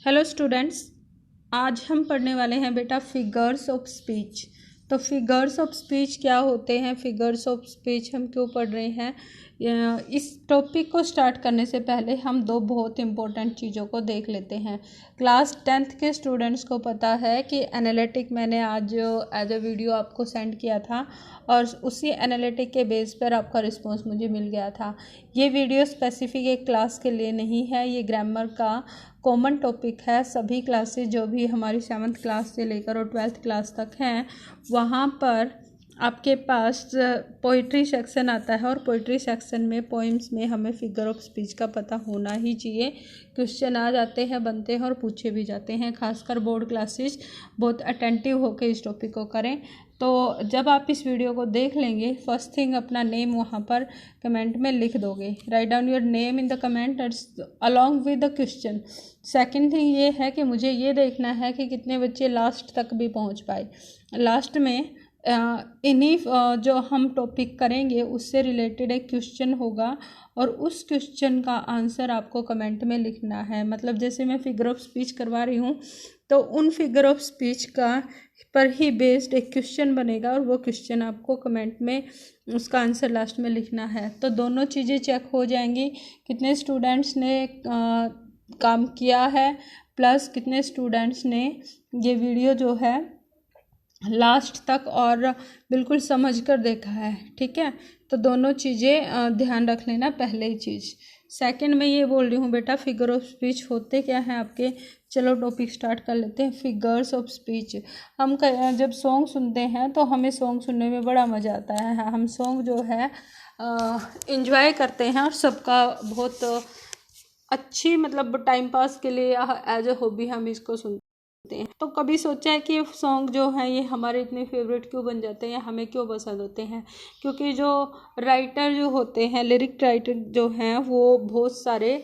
Hello students, आज हम पढ़ने वाले हैं बेटा फिगर्स ऑफ स्पीच। तो फिगर्स ऑफ स्पीच क्या होते हैं, फिगर्स ऑफ स्पीच हम क्यों पढ़ रहे हैं। इस टॉपिक को स्टार्ट करने से पहले हम दो बहुत इम्पोर्टेंट चीज़ों को देख लेते हैं। क्लास 10th के स्टूडेंट्स को पता है कि एनालिटिक मैंने आज एज अ वीडियो आपको सेंड किया था और उसी एनालिटिक के बेस पर आपका रिस्पॉन्स मुझे मिल गया था। ये वीडियो स्पेसिफिक एक क्लास के लिए नहीं है, ये ग्रामर का कॉमन टॉपिक है। सभी क्लासेस जो भी हमारी 7th क्लास से लेकर और 12th क्लास तक हैं, वहाँ पर आपके पास पोइट्री सेक्शन आता है और पोइट्री सेक्शन में पोइम्स में हमें फिगर ऑफ स्पीच का पता होना ही चाहिए। क्वेश्चन आ जाते हैं, बनते हैं और पूछे भी जाते हैं। खासकर बोर्ड क्लासेस बहुत अटेंटिव होकर इस टॉपिक को करें। तो जब आप इस वीडियो को देख लेंगे, फर्स्ट थिंग अपना नेम वहाँ पर कमेंट में लिख दोगे। Write down your name in the comment along with the question. Second thing ये है कि मुझे ये देखना है कि कितने बच्चे लास्ट तक भी पहुँच पाए। लास्ट में इन्हीं जो हम टॉपिक करेंगे उससे रिलेटेड एक क्वेश्चन होगा और उस क्वेश्चन का आंसर आपको कमेंट में लिखना है। मतलब जैसे मैं फिगर ऑफ स्पीच करवा रही हूँ तो उन फिगर ऑफ स्पीच का पर ही बेस्ड एक क्वेश्चन बनेगा और वो क्वेश्चन आपको कमेंट में उसका आंसर लास्ट में लिखना है। तो दोनों चीज़ें चेक हो जाएंगी, कितने स्टूडेंट्स ने काम किया है प्लस कितने स्टूडेंट्स ने ये वीडियो जो है लास्ट तक और बिल्कुल समझ कर देखा है। ठीक है, तो दोनों चीज़ें ध्यान रख लेना। पहले ही चीज़। सेकंड में ये बोल रही हूँ बेटा, फिगर ऑफ स्पीच होते क्या हैं आपके। चलो टॉपिक स्टार्ट कर लेते हैं। फिगर्स ऑफ स्पीच, हम जब सॉन्ग सुनते हैं तो हमें सॉन्ग सुनने में बड़ा मज़ा आता है। हम सॉन्ग जो है इंजॉय करते हैं और सबका बहुत अच्छी मतलब टाइम पास के लिए एज अ हॉबी हम इसको सुनते हैं। तो कभी सोचा है कि ये सॉन्ग जो है ये हमारे इतने फेवरेट क्यों बन जाते हैं, हमें क्यों पसंद होते हैं। क्योंकि जो राइटर जो होते हैं, लिरिक राइटर जो हैं, वो बहुत सारे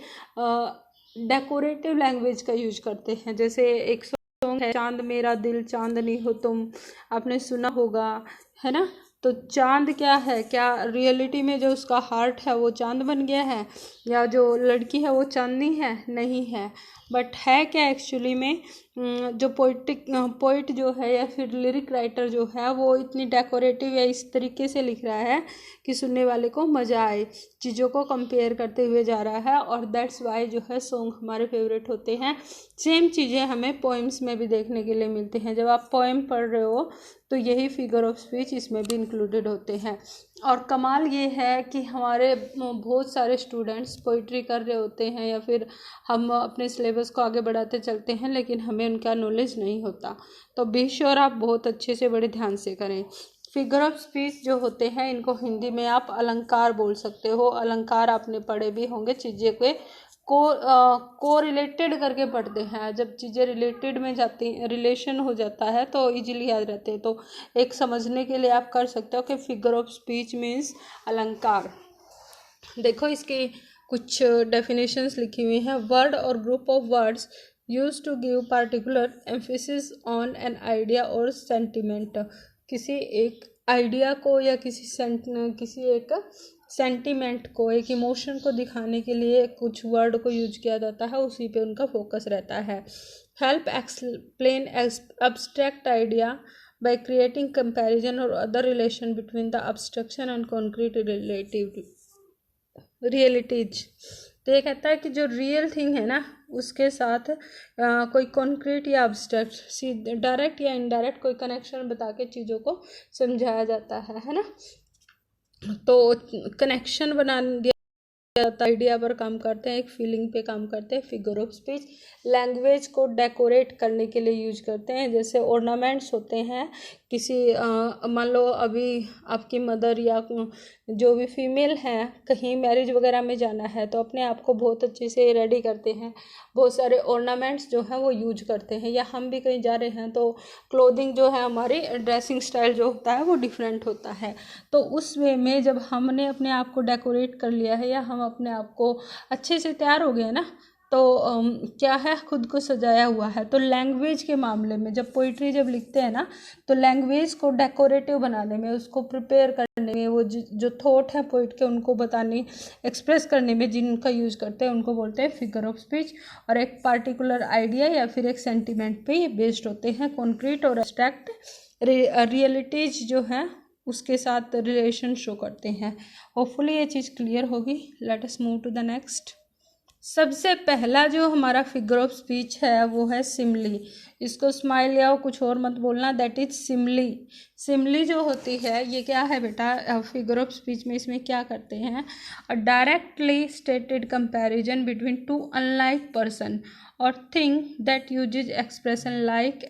डेकोरेटिव लैंग्वेज का यूज करते हैं। जैसे एक सॉन्ग है चांद मेरा दिल चांदनी हो तुम, आपने सुना होगा, है ना। तो चांद क्या है, क्या रियलिटी में जो उसका हार्ट है वो चांद बन गया है, या जो लड़की है वो चांदनी है, नहीं है। बट है क्या एक्चुअली में, जो पोइट जो है या फिर लिरिक राइटर जो है वो इतनी डेकोरेटिव या इस तरीके से लिख रहा है कि सुनने वाले को मज़ा आए, चीज़ों को कंपेयर करते हुए जा रहा है। और दैट्स वाई जो है सॉन्ग हमारे फेवरेट होते हैं। सेम चीज़ें हमें पोइम्स में भी देखने के लिए मिलती हैं। जब आप पोइम पढ़ रहे हो तो यही फिगर ऑफ स्पीच इसमें भी इंक्लूडेड होते हैं। और कमाल ये है कि हमारे बहुत सारे स्टूडेंट्स पोइट्री कर रहे होते हैं या फिर हम अपने सिलेबस को आगे बढ़ाते चलते हैं, लेकिन हमें उनका नॉलेज नहीं होता। तो बी श्योर आप बहुत अच्छे से बड़े ध्यान से करें। फिगर ऑफ स्पीच जो होते हैं इनको हिंदी में आप अलंकार बोल सकते हो। अलंकार आपने पढ़े भी होंगे, चीज़ें के को रिलेटेड करके पढ़ते हैं। जब चीज़ें रिलेटेड में जाती रिलेशन हो जाता है तो इजीली याद रहते हैं। तो एक समझने के लिए आप कर सकते हो कि फिगर ऑफ स्पीच मीन्स अलंकार। देखो इसकी कुछ डेफिनेशंस लिखी हुई हैं। वर्ड और group of words use to give particular emphasis on an idea और सेंटिमेंट। किसी एक आइडिया को या किसी एक सेंटिमेंट को, एक इमोशन को दिखाने के लिए कुछ वर्ड को यूज किया जाता है, उसी पे उनका फोकस रहता है। Help explain abstract idea by creating comparison or other relation between the abstraction and concrete realities। तो ये कहता है कि जो रियल थिंग है ना उसके साथ कोई कॉन्क्रीट या अब्स्ट्रैक्ट डायरेक्ट या इनडायरेक्ट कोई कनेक्शन बता के चीज़ों को समझाया जाता है ना। तो कनेक्शन बना दिया आइडिया पर काम करते हैं, एक फीलिंग पे काम करते हैं। फिगर ऑफ स्पीच लैंग्वेज को डेकोरेट करने के लिए यूज करते हैं। जैसे ऑर्नामेंट्स होते हैं किसी मान लो अभी आपकी मदर या जो भी फीमेल है कहीं मैरिज वगैरह में जाना है तो अपने आप को बहुत अच्छे से रेडी करते हैं, बहुत सारे ऑर्नामेंट्स जो हैं वो यूज करते हैं। या हम भी कहीं जा रहे हैं तो क्लोथिंग जो है हमारी ड्रेसिंग स्टाइल जो होता है वो डिफरेंट होता है। तो उस वे में जब हमने अपने आप को डेकोरेट कर लिया है या हम अपने आप को अच्छे से तैयार हो गए ना, तो क्या है, खुद को सजाया हुआ है। तो लैंग्वेज के मामले में जब पोइट्री जब लिखते हैं ना, तो लैंग्वेज को डेकोरेटिव बनाने में, उसको प्रिपेयर करने में, वो जो थॉट है पोइट के उनको बताने, एक्सप्रेस करने में जिनका यूज करते हैं उनको बोलते हैं फिगर ऑफ स्पीच। और एक पार्टिकुलर आइडिया या फिर एक सेंटिमेंट पे ये बेस्ड होते हैं। कॉन्क्रीट और एब्स्ट्रैक्ट रियलिटीज जो है उसके साथ रिलेशन शो करते हैं। होपफुली ये चीज़ क्लियर होगी। Let us move to the next. सबसे पहला जो हमारा फिगर ऑफ स्पीच है वो है सिमली। इसको स्माइल या कुछ और मत बोलना, दैट इज सिमली। सिमली जो होती है ये क्या है बेटा, फिगर ऑफ स्पीच में इसमें क्या करते हैं, a directly stated comparison between two unlike person और thing that uses expression like,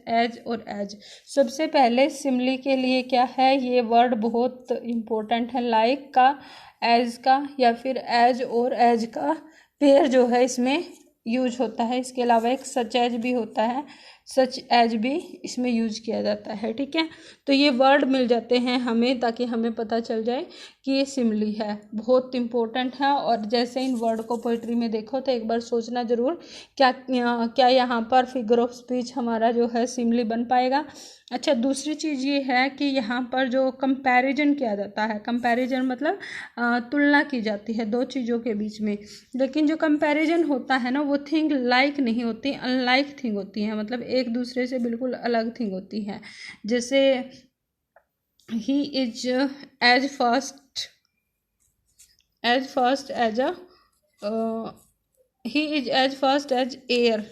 as और एज। सबसे पहले सिमली के लिए क्या है, ये वर्ड बहुत इम्पोर्टेंट है। लाइक का, एज का या फिर एज और एज का पेयर जो है इसमें यूज होता है। इसके अलावा एक सच एज भी होता है, सच एज भी इसमें यूज किया जाता है। ठीक है, तो ये वर्ड मिल जाते हैं हमें ताकि हमें पता चल जाए कि ये सिमली है, बहुत इम्पोर्टेंट है। और जैसे इन वर्ड को पोइट्री में देखो तो एक बार सोचना ज़रूर क्या यहाँ पर फिगर ऑफ स्पीच हमारा जो है सिमली बन पाएगा। अच्छा, दूसरी चीज़ ये है कि यहाँ पर जो कंपैरिजन किया जाता है, कंपैरिजन मतलब तुलना की जाती है दो चीज़ों के बीच में, लेकिन जो कंपैरिजन होता है ना वो थिंग लाइक नहीं होती, अनलाइक थिंग होती है, मतलब एक दूसरे से बिल्कुल अलग थिंग होती है। जैसे he is as fast as air.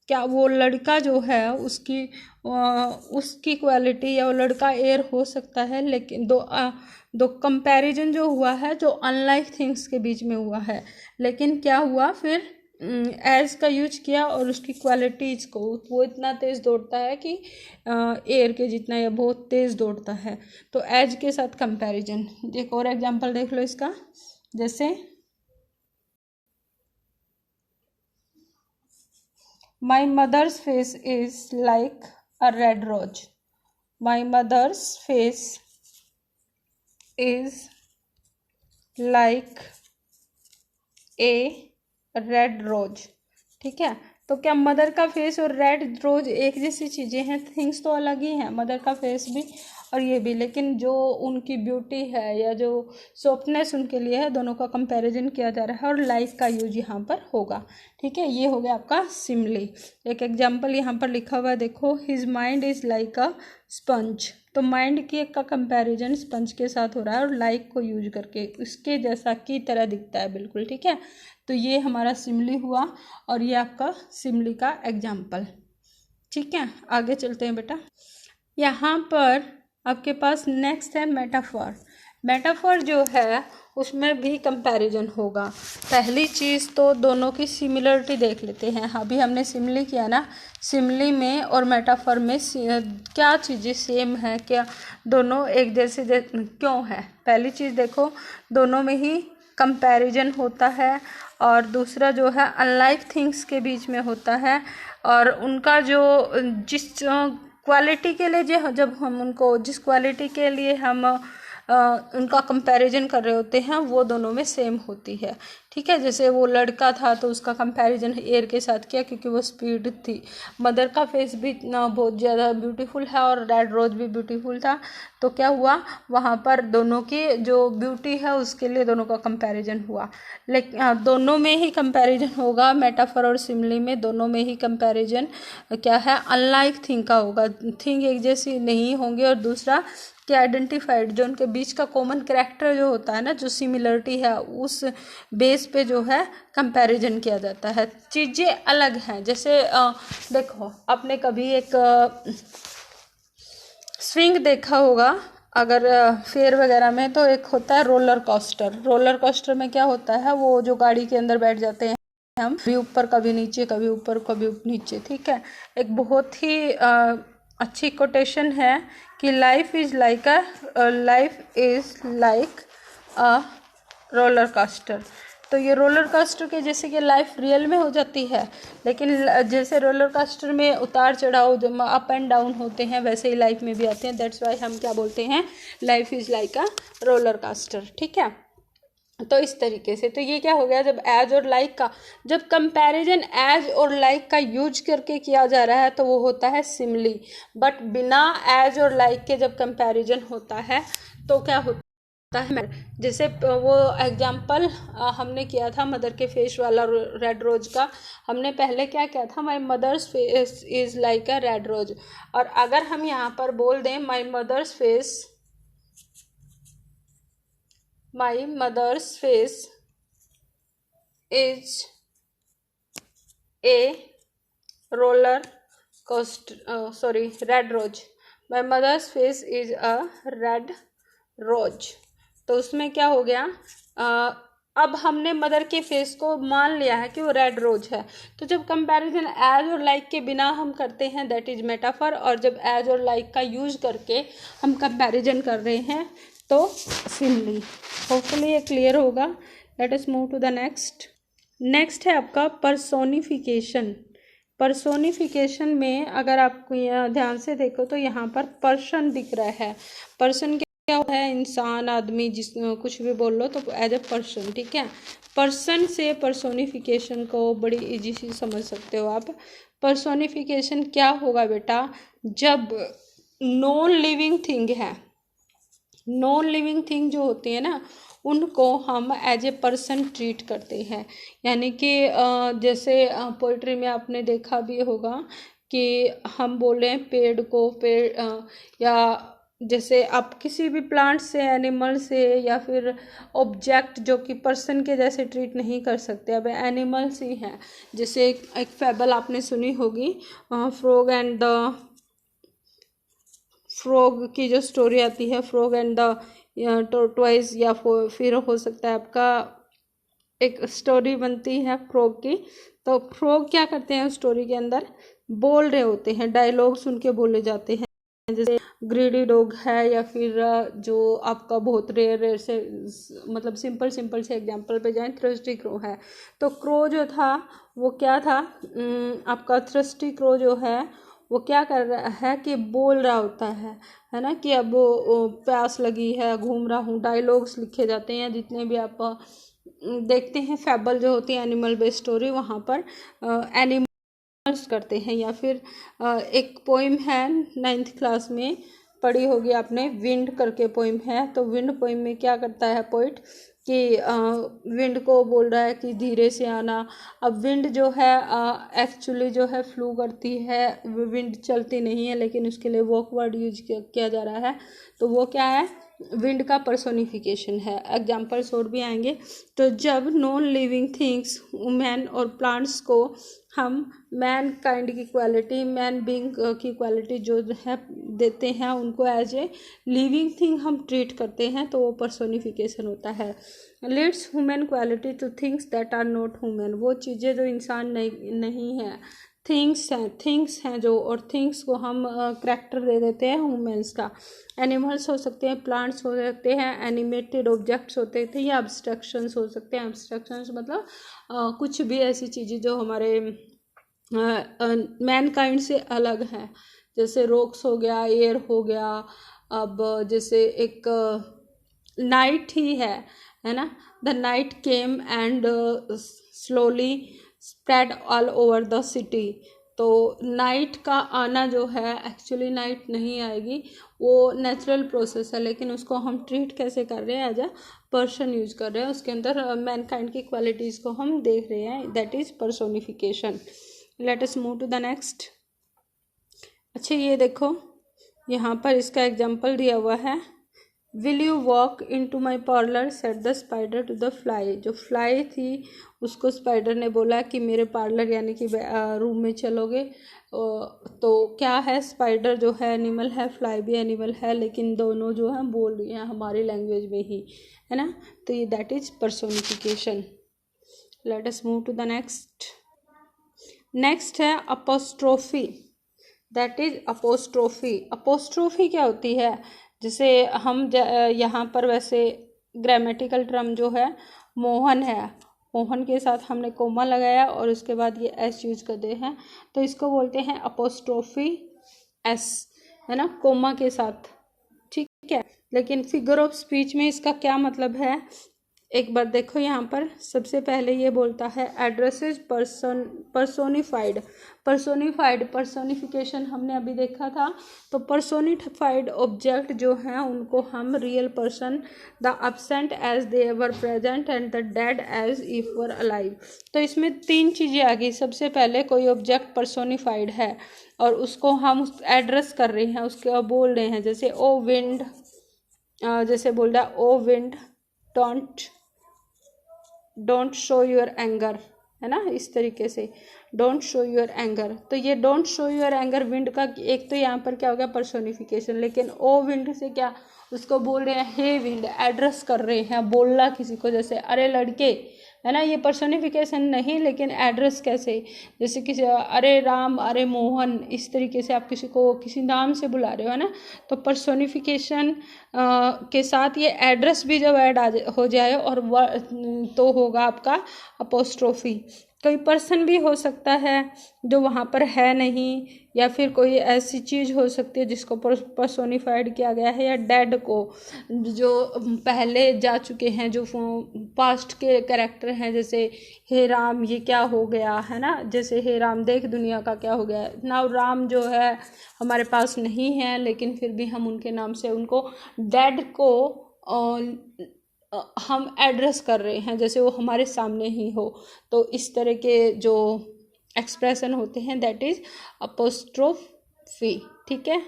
क्या वो लड़का जो है उसकी क्वालिटी या वो लड़का एयर हो सकता है, लेकिन दो कंपैरिजन जो हुआ है जो अनलाइक थिंग्स के बीच में हुआ है, लेकिन क्या हुआ फिर एज का यूज किया और उसकी क्वालिटीज़ को, वो इतना तेज़ दौड़ता है कि एयर के जितना या बहुत तेज़ दौड़ता है, तो एज के साथ कंपैरिजन। एक और एग्जांपल देख लो इसका, जैसे My mother's face is like a red rose. My mother's face is like a red rose. ठीक है, तो क्या मदर का फेस और रेड रोज एक जैसी चीज़ें हैं? थिंग्स तो अलग ही हैं, मदर का फेस भी और ये भी, लेकिन जो उनकी ब्यूटी है या जो सॉफ्टनेस उनके लिए है, दोनों का कंपैरिजन किया जा रहा है और लाइक का यूज यहाँ पर होगा। ठीक है, ये हो गया आपका सिमली। एक एग्जाम्पल यहाँ पर लिखा हुआ है, देखो, his mind is like a sponge. तो माइंड की का कंपैरिजन स्पंज के साथ हो रहा है और लाइक को यूज करके उसके जैसा की तरह दिखता है बिल्कुल। ठीक है, तो ये हमारा सिमली हुआ और ये आपका सिमली का एग्जाम्पल। ठीक है, आगे चलते हैं बेटा। यहाँ पर आपके पास नेक्स्ट है मेटाफर। मेटाफर जो है उसमें भी कंपैरिजन होगा। पहली चीज़ तो दोनों की सिमिलरिटी देख लेते हैं। अभी हमने सिमली किया ना, सिमली में और मेटाफर में क्या चीज़ें सेम है, क्या दोनों एक जैसे क्यों है? पहली चीज़ देखो, दोनों में ही कंपैरिजन होता है और दूसरा जो है अनलाइक थिंग्स के बीच में होता है, और उनका जो जिस क्वालिटी के लिए जब हम उनको जिस क्वालिटी के लिए हम उनका कंपैरिजन कर रहे होते हैं वो दोनों में सेम होती है। ठीक है, जैसे वो लड़का था तो उसका कंपैरिजन एयर के साथ किया क्योंकि वो स्पीड थी। मदर का फेस भी बहुत ज़्यादा ब्यूटीफुल है और रेड रोज भी ब्यूटीफुल था, तो क्या हुआ वहाँ पर दोनों की जो ब्यूटी है उसके लिए दोनों का कंपैरिजन हुआ। लेकिन दोनों में ही कंपैरिजन होगा, मेटाफर और सिमली में दोनों में ही कंपैरिजन क्या है, अनलाइक थिंग का होगा। थिंग एक जैसी नहीं होंगी और दूसरा कि आइडेंटिफाइड जो उनके बीच का कॉमन कैरेक्टर जो होता है ना, जो सिमिलरिटी है, उस बेस पे जो है कंपैरिजन किया जाता है। चीज़ें अलग हैं, जैसे देखो आपने कभी एक स्विंग देखा होगा अगर फेयर वगैरह में, तो एक होता है रोलर कोस्टर। रोलर कोस्टर में क्या होता है, वो जो गाड़ी के अंदर बैठ जाते हैं हम, कभी ऊपर कभी नीचे, कभी ऊपर कभी नीचे। ठीक है, एक बहुत ही अच्छी कोटेशन है कि life is like a roller coaster. तो ये रोलर कोस्टर के जैसे कि लाइफ रियल में हो जाती है, लेकिन जैसे रोलर कोस्टर में उतार चढ़ाव अप एंड डाउन होते हैं वैसे ही लाइफ में भी आते हैं। दैट्स वाई हम क्या बोलते हैं, life is like a roller coaster. ठीक है, तो इस तरीके से, तो ये क्या हो गया, जब एज और लाइक का, जब कंपैरिजन एज और लाइक का यूज करके किया जा रहा है तो वो होता है सिमिली, बट बिना एज और लाइक के जब कंपैरिजन होता है तो क्या होता है। जैसे वो एग्जाम्पल हमने किया था मदर के फेस वाला रेड रोज का, हमने पहले क्या किया था, my mother's face is like a red rose, और अगर हम यहाँ पर बोल दें my mother's face is a roller coaster, red rose. My mother's face is a red rose. तो उसमें क्या हो गया, अब हमने मदर के फेस को मान लिया है कि वो रेड रोज है। तो जब कंपैरिजन एज और लाइक के बिना हम करते हैं दैट इज मेटाफर, और जब एज और लाइक का यूज करके हम कंपैरिजन कर रहे हैं तो सिमिली। होपफुली ये क्लियर होगा। Let us move to the next है आपका पर्सोनिफिकेशन। पर्सोनिफिकेशन में अगर आप ध्यान से देखो तो यहाँ पर पर्सन दिख रहा है। पर्सन क्या है, इंसान, आदमी, जिस कुछ भी बोल लो तो एज ए पर्सन, ठीक है। पर्सन से पर्सोनिफिकेशन को बड़ी इजी से समझ सकते हो आप। पर्सोनिफिकेशन क्या होगा बेटा, जब नॉन लिविंग थिंग है, नॉन लिविंग थिंग जो होती है ना, उनको हम एज ए पर्सन ट्रीट करते हैं। यानी कि जैसे पोइट्री में आपने देखा भी होगा कि हम बोले पेड़ को या जैसे आप किसी भी प्लांट से, एनिमल से, या फिर ऑब्जेक्ट जो कि पर्सन के जैसे ट्रीट नहीं कर सकते, अब एनिमल्स ही हैं। जैसे एक फैबल आपने सुनी होगी, फ्रॉग की जो स्टोरी आती है, फ्रॉग एंड द टॉर्टोइस, या फिर हो सकता है आपका एक स्टोरी बनती है फ्रॉग की। तो फ्रॉग क्या करते हैं स्टोरी के अंदर, बोल रहे होते हैं, डायलॉग्स उनके बोले जाते हैं। जैसे ग्रीडी डॉग है, या फिर जो आपका बहुत रेयर से, मतलब सिंपल से एग्जांपल पे जाएं, थ्रस्टी क्रो है। तो क्रो जो था वो क्या था, आपका थ्रस्टी क्रो जो है वो क्या कर रहा है कि बोल रहा होता है ना, कि अब वो प्यास लगी है, घूम रहा हूँ। डायलॉग्स लिखे जाते हैं जितने भी आप देखते हैं फैबल जो होती है एनिमल बेस्ड स्टोरी, वहाँ पर एनिमल्स करते हैं। या फिर एक पोइम है 9th क्लास में पढ़ी होगी आपने, विंड करके पोइम है। तो विंड पोइम में क्या करता है पोइट कि विंड को बोल रहा है कि धीरे से आना। अब विंड जो है एक्चुअली जो है फ्लू करती है, विंड चलती नहीं है, लेकिन उसके लिए वॉक वर्ड यूज किया जा रहा है। तो वो क्या है, विंड का पर्सोनिफिकेशन है। एग्जाम्पल्स और भी आएंगे। तो जब नॉन लिविंग थिंग्स, वुमेन और प्लांट्स को हम मैन काइंड की क्वालिटी, मैन बीइंग की क्वालिटी जो है देते हैं, उनको एज ए लिविंग थिंग हम ट्रीट करते हैं, तो वो पर्सोनिफिकेशन होता है। Let's human quality to things that are not human, वो चीज़ें जो इंसान नहीं है, थिंग्स हैं जो, और थिंग्स को हम करैक्टर दे देते हैं ह्यूमन्स का। एनिमल्स हो सकते हैं, प्लांट्स हो सकते हैं, एनिमेटेड ऑब्जेक्ट्स होते थे, या अब्स्ट्रक्शंस हो सकते हैं। अब्स्ट्रक्शंस मतलब कुछ भी ऐसी चीज़ें जो हमारे मैनकाइंड से अलग हैं, जैसे रॉक्स हो गया, एयर हो गया। अब जैसे एक नाइट ही है ना, the night came and slowly spread all over the city. तो नाइट का आना जो है, एक्चुअली नाइट नहीं आएगी, वो नेचुरल प्रोसेस है, लेकिन उसको हम ट्रीट कैसे कर रहे हैं, एज अ पर्सन यूज कर रहे हैं। उसके अंदर मैनकाइंड की क्वालिटीज़ को हम देख रहे हैं, that is personification. Let us move to the next. अच्छा ये देखो, यहाँ पर इसका एग्जाम्पल दिया हुआ है, will you walk in to my parlour said the spider to the fly. जो फ्लाई थी उसको स्पाइडर ने बोला कि मेरे पार्लर यानी कि रूम में चलोगे। तो क्या है, स्पाइडर जो है एनिमल है, फ्लाई भी एनिमल है, लेकिन दोनों जो है बोल रही हैं हमारी लैंग्वेज में ही, है ना। तो ये that is personification. Let us move to the next है apostrophe, that is apostrophe. Apostrophe क्या होती है, जैसे हम यहाँ पर वैसे ग्रामेटिकल टर्म जो है मोहन है, मोहन के साथ हमने कोमा लगाया और उसके बाद ये एस यूज करते हैं, तो इसको बोलते हैं अपोस्ट्रोफी एस, है ना, कोमा के साथ, ठीक है। लेकिन फिगर ऑफ स्पीच में इसका क्या मतलब है, एक बार देखो यहाँ पर सबसे पहले ये बोलता है एड्रेसेस पर्सोनिफाइड। पर्सोनिफिकेशन हमने अभी देखा था। तो पर्सोनिफाइड ऑब्जेक्ट जो हैं उनको हम real person, the absent as they were present and the dead as if were alive. तो इसमें तीन चीज़ें आ गई। सबसे पहले कोई ऑब्जेक्ट पर्सोनिफाइड है और उसको हम एड्रेस कर रहे हैं, उसके बोल रहे हैं, जैसे ओ विंड, जैसे बोल रहा है O wind don't show your anger, है ना, इस तरीके से डोंट शो योर एंगर। तो ये don't show your anger wind का एक तो यहाँ पर क्या हो गया पर्सोनिफिकेशन। लेकिन ओ विंड से क्या, उसको बोल रहे हैं हे विंड, एड्रेस कर रहे हैं, बोलना किसी को, जैसे अरे लड़के, है ना, ये पर्सोनिफिकेशन नहीं लेकिन एड्रेस कैसे, जैसे किसी अरे राम, अरे मोहन, इस तरीके से आप किसी को किसी नाम से बुला रहे हो, है ना। तो पर्सोनिफिकेशन के साथ ये एड्रेस भी जब ऐड हो जाए और तो होगा आपका अपोस्ट्रोफी। कोई पर्सन भी हो सकता है जो वहाँ पर है नहीं, या फिर कोई ऐसी चीज़ हो सकती है जिसको पर्सोनिफाइड किया गया है, या डेड को जो पहले जा चुके हैं, जो पास्ट के कैरेक्टर हैं, जैसे हे राम ये क्या हो गया, है ना, जैसे हे राम देख दुनिया का क्या हो गया। नाउ राम जो है हमारे पास नहीं है लेकिन फिर भी हम उनके नाम से उनको डेड को हम एड्रेस कर रहे हैं, जैसे वो हमारे सामने ही हो। तो इस तरह के जो एक्सप्रेशन होते हैं दैट इज अपोस्ट्रोफी। ठीक है,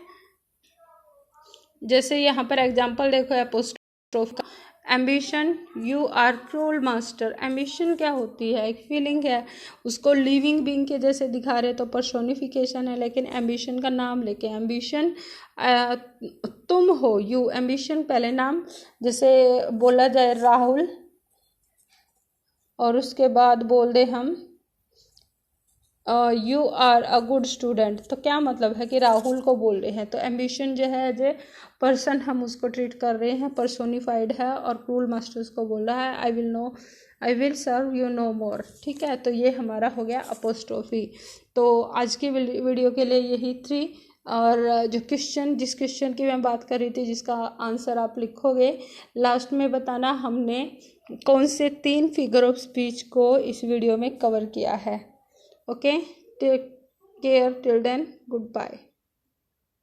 जैसे यहाँ पर एग्जांपल देखो अपोस्ट्रोफ का, ambition you are cruel master. Ambition क्या होती है, एक फीलिंग है, उसको लिविंग बीइंग के जैसे दिखा रहे तो पर्सोनिफिकेशन है। लेकिन एम्बिशन का नाम लेके, एम्बिशन तुम हो, यू, एम्बिशन पहले नाम, जैसे बोला जाए राहुल और उसके बाद बोल दे हम you are a good student, तो क्या मतलब है कि राहुल को बोल रहे हैं। तो एम्बिशन जो है एज ए पर्सन हम उसको ट्रीट कर रहे हैं, पर्सोनिफाइड है, और क्रूल मास्टर्स को बोल रहा है I will serve you no more. ठीक है, तो ये हमारा हो गया अपोस्ट्रोफी। तो आज की वीडियो के लिए यही थी। और जो जिस क्वेश्चन की मैं बात कर रही थी जिसका आंसर आप लिखोगे, लास्ट में बताना हमने कौन से 3 फिगर ऑफ स्पीच को इस वीडियो में कवर किया है। Okay, take care till then, goodbye.